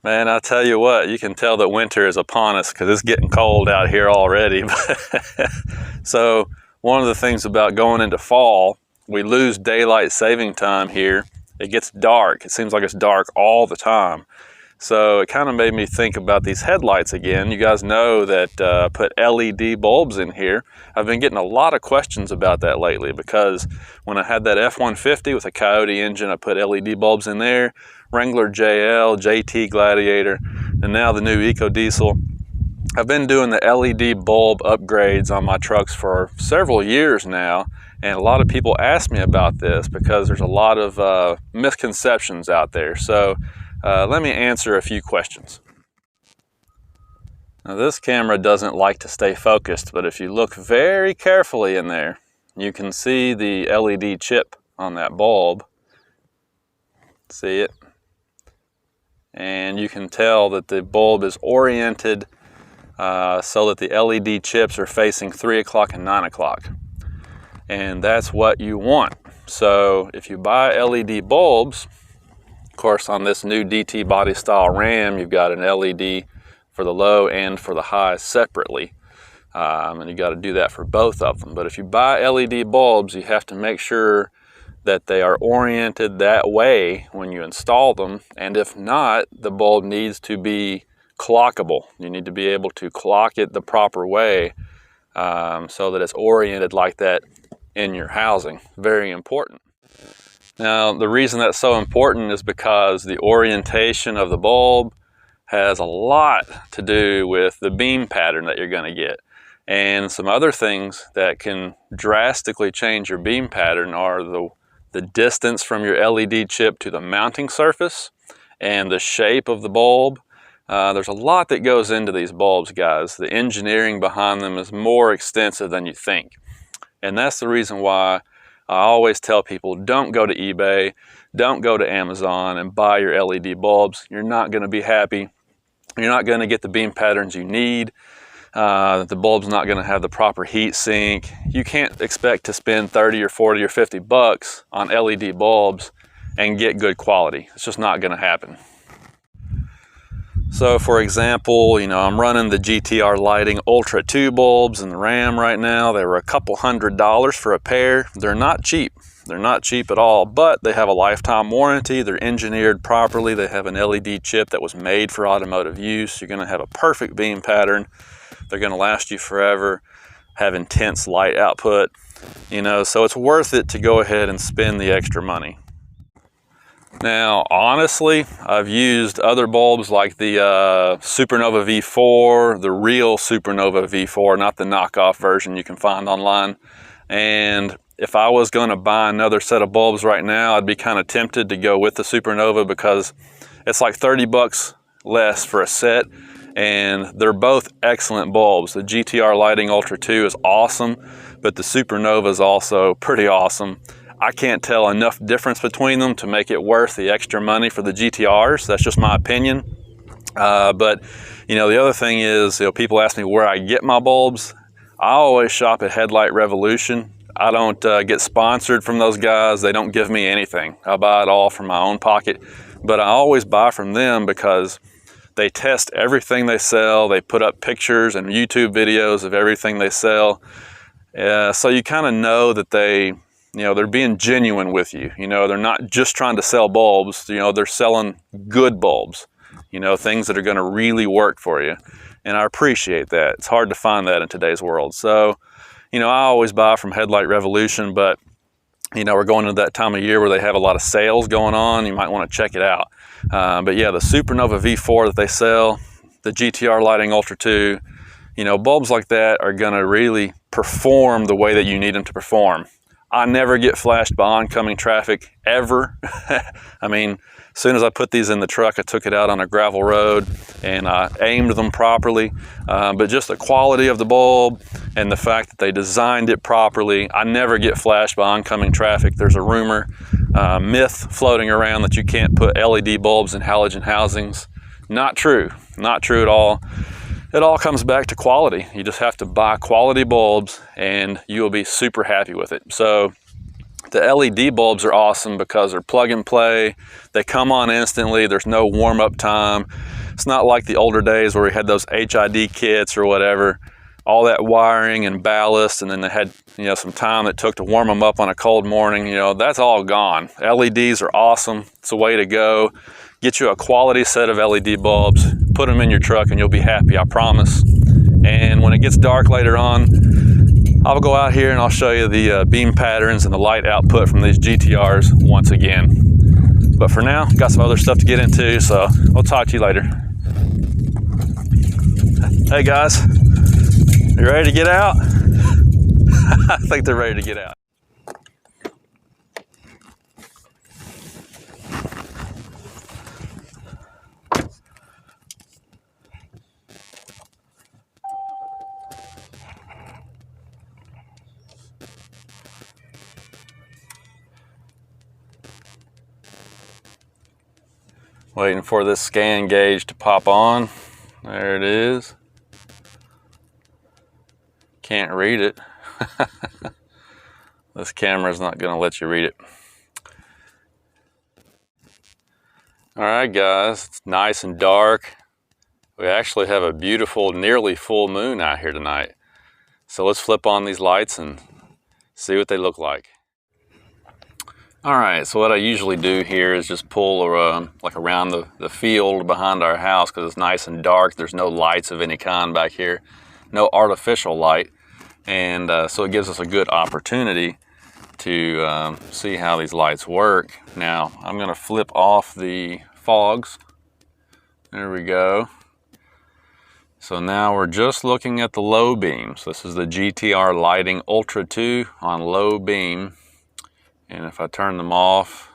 Man, I tell you what, you can tell that winter is upon us because it's getting cold out here already. So one of the things about going into fall, we lose daylight saving time here. It gets dark. It seems like it's dark all the time. So it kind of made me think about these headlights again. You guys know that I put LED bulbs in here. I've been getting a lot of questions about that lately because when I had that F-150 with a Coyote engine, I put LED bulbs in there. Wrangler JL, JT Gladiator, and now the new Eco Diesel. I've been doing the LED bulb upgrades on my trucks for several years now, and a lot of people ask me about this because there's a lot of misconceptions out there. So let me answer a few questions. Now this camera doesn't like to stay focused, but if you look very carefully in there, you can see the LED chip on that bulb. See it? And you can tell that the bulb is oriented so that the LED chips are facing 3 o'clock and 9 o'clock. And that's what you want. So if you buy LED bulbs, of course on this new DT body style Ram, you've got an LED for the low and for the high separately. And you got to do that for both of them. But if you buy LED bulbs, you have to make sure that they are oriented that way when you install them, and if not, the bulb needs to be clockable. You need to be able to clock it the proper way so that it's oriented like that in your housing. Very important. Now, the reason that's so important is because the orientation of the bulb has a lot to do with the beam pattern that you're going to get. And some other things that can drastically change your beam pattern are the distance from your LED chip to the mounting surface and the shape of the bulb. There's a lot that goes into these bulbs, guys. The engineering behind them is more extensive than you think. And that's the reason why I always tell people, don't go to eBay, don't go to Amazon and buy your LED bulbs. You're not going to be happy. You're not going to get the beam patterns you need. The bulb's not going to have the proper heat sink. You can't expect to spend 30 or 40 or 50 bucks on LED bulbs and get good quality. It's just not going to happen. So for example, I'm running the GTR Lighting Ultra 2 bulbs in the Ram right now. They were a couple $100 for a pair. They're not cheap. They're not cheap at all, but they have a lifetime warranty. They're engineered properly. They have an LED chip that was made for automotive use. You're going to have a perfect beam pattern. They're going to last you forever, have intense light output, so it's worth it to go ahead and spend the extra money. Now, honestly, I've used other bulbs like the Supernova V4, the real Supernova V4, not the knockoff version you can find online. And if I was going to buy another set of bulbs right now, I'd be kind of tempted to go with the Supernova because it's like 30 bucks less for a set. And they're both excellent bulbs. The GTR Lighting Ultra 2 is awesome, but the Supernova is also pretty awesome. I can't tell enough difference between them to make it worth the extra money for the GTRs. That's just my opinion. But the other thing is, people ask me where I get my bulbs. I always shop at Headlight Revolution. I don't get sponsored from those guys. They don't give me anything. I buy it all from my own pocket. But I always buy from them because they test everything they sell. They put up pictures and YouTube videos of everything they sell. So you kind of know that they're being genuine with you. They're not just trying to sell bulbs. They're selling good bulbs, things that are going to really work for you. And I appreciate that. It's hard to find that in today's world. So, I always buy from Headlight Revolution, but we're going into that time of year where they have a lot of sales going on. You might want to check it out. But yeah, the Supernova V4 that they sell, the GTR Lighting Ultra 2, bulbs like that are going to really perform the way that you need them to perform. I never get flashed by oncoming traffic, ever. I mean, as soon as I put these in the truck, I took it out on a gravel road and I aimed them properly. But just the quality of the bulb and the fact that they designed it properly, I never get flashed by oncoming traffic. There's a rumor, myth floating around that you can't put LED bulbs in halogen housings. Not true, not true at all. It all comes back to quality. You just have to buy quality bulbs and you will be super happy with it. So the LED bulbs are awesome because they're plug and play. They come on instantly. There's no warm up time. It's not like the older days where we had those HID kits or whatever, all that wiring and ballast, and then they had, you know, some time it took to warm them up on a cold morning. You know, that's all gone. LEDs are awesome. It's a way to go. Get you a quality set of LED bulbs, put them in your truck, and you'll be happy, I promise. And when it gets dark later on, I'll go out here and I'll show you the beam patterns and the light output from these GTRs once again. But for now, got some other stuff to get into, so I'll talk to you later. Hey guys, you ready to get out? I think they're ready to get out. Waiting for this scan gauge to pop on. There it is. Can't read it. This camera's not gonna let you read it. All right, guys, it's nice and dark. We actually have a beautiful, nearly full moon out here tonight. So let's flip on these lights and see what they look like. All right, so what I usually do here is just pull like around the field behind our house because it's nice and dark. There's no lights of any kind back here, no artificial light. And so it gives us a good opportunity to see how these lights work. Now, I'm gonna flip off the fogs. There we go. So now we're just looking at the low beams. This is the GTR Lighting Ultra 2 on low beam. And if I turn them off,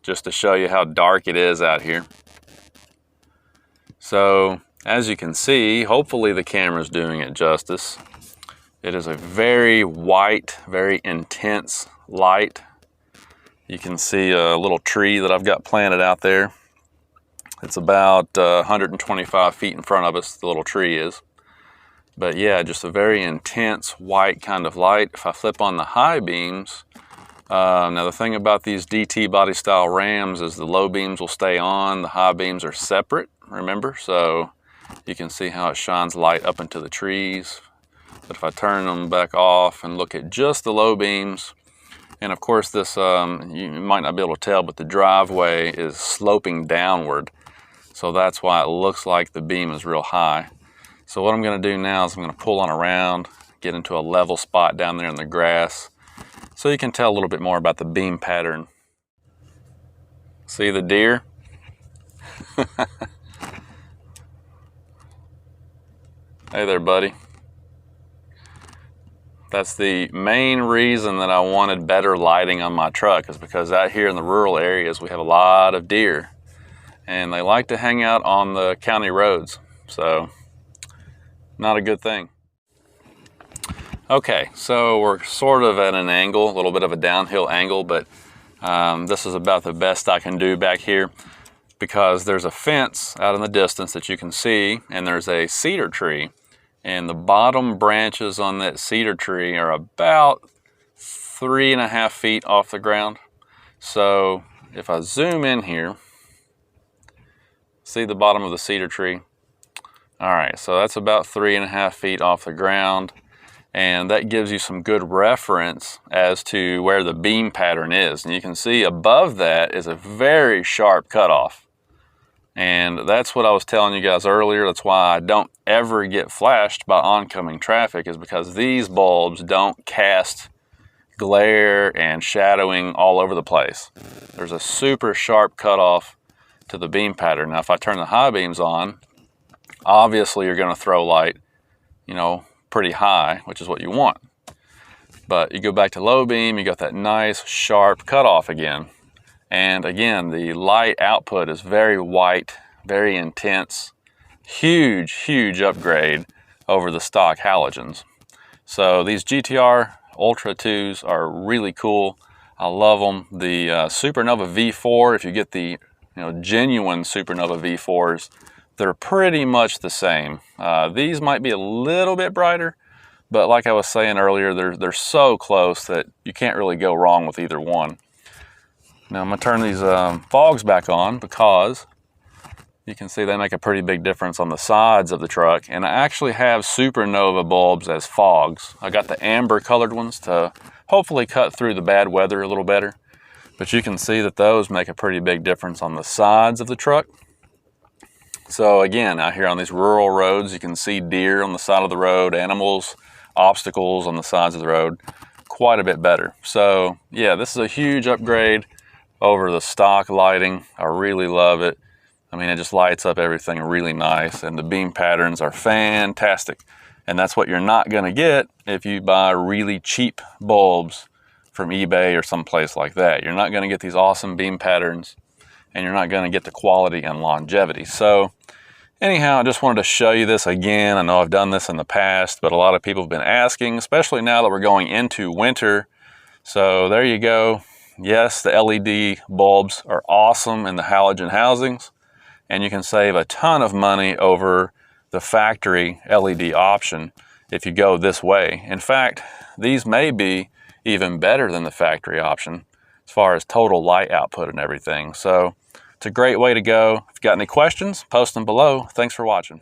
just to show you how dark it is out here. So as you can see, hopefully the camera's doing it justice. It is a very white, very intense light. You can see a little tree that I've got planted out there. It's about 125 feet in front of us, the little tree is. But yeah, just a very intense white kind of light. If I flip on the high beams, now the thing about these DT body style Rams is the low beams will stay on, the high beams are separate, remember? So you can see how it shines light up into the trees. But if I turn them back off and look at just the low beams, and of course this, you might not be able to tell, but the driveway is sloping downward. So that's why it looks like the beam is real high. So what I'm gonna do now is I'm gonna pull on around, get into a level spot down there in the grass, so you can tell a little bit more about the beam pattern. See the deer? Hey there, buddy. That's the main reason that I wanted better lighting on my truck, is because out here in the rural areas we have a lot of deer and they like to hang out on the county roads, so not a good thing. Okay, so we're sort of at an angle, a little bit of a downhill angle, but this is about the best I can do back here because there's a fence out in the distance that you can see, and there's a cedar tree, and the bottom branches on that cedar tree are about 3.5 feet off the ground. So if I zoom in here, see the bottom of the cedar tree? All right, so that's about 3.5 feet off the ground. And that gives you some good reference as to where the beam pattern is. And you can see above that is a very sharp cutoff. And that's what I was telling you guys earlier. That's why I don't ever get flashed by oncoming traffic, is because these bulbs don't cast glare and shadowing all over the place. There's a super sharp cutoff to the beam pattern. Now, if I turn the high beams on, obviously you're gonna throw light, you know, pretty high, which is what you want. But you go back to low beam, you got that nice sharp cutoff again. And again, the light output is very white, very intense, huge upgrade over the stock halogens. So these GTR Ultra 2s are really cool. I love them. The Supernova V4, if you get the genuine Supernova V4s, they're pretty much the same. These might be a little bit brighter, but like I was saying earlier, they're so close that you can't really go wrong with either one. Now I'm gonna turn these fogs back on because You can see they make a pretty big difference on the sides of the truck. And I actually have supernova bulbs as fogs. I got the amber colored ones to hopefully cut through the bad weather a little better. But you can see that those make a pretty big difference on the sides of the truck. So again, out here on these rural roads, you can see deer on the side of the road, animals, obstacles on the sides of the road, quite a bit better. So yeah, this is a huge upgrade over the stock lighting. I really love it. I mean, it just lights up everything really nice, and the beam patterns are fantastic. And that's what you're not gonna get if you buy really cheap bulbs from eBay or someplace like that. You're not gonna get these awesome beam patterns, and you're not gonna get the quality and longevity. So anyhow, I just wanted to show you this again. I know I've done this in the past, but a lot of people have been asking, especially now that we're going into winter. So there you go. Yes, the LED bulbs are awesome in the halogen housings, and you can save a ton of money over the factory LED option if you go this way. In fact, these may be even better than the factory option as far as total light output and everything. So it's a great way to go. If you've got any questions, post them below. Thanks for watching.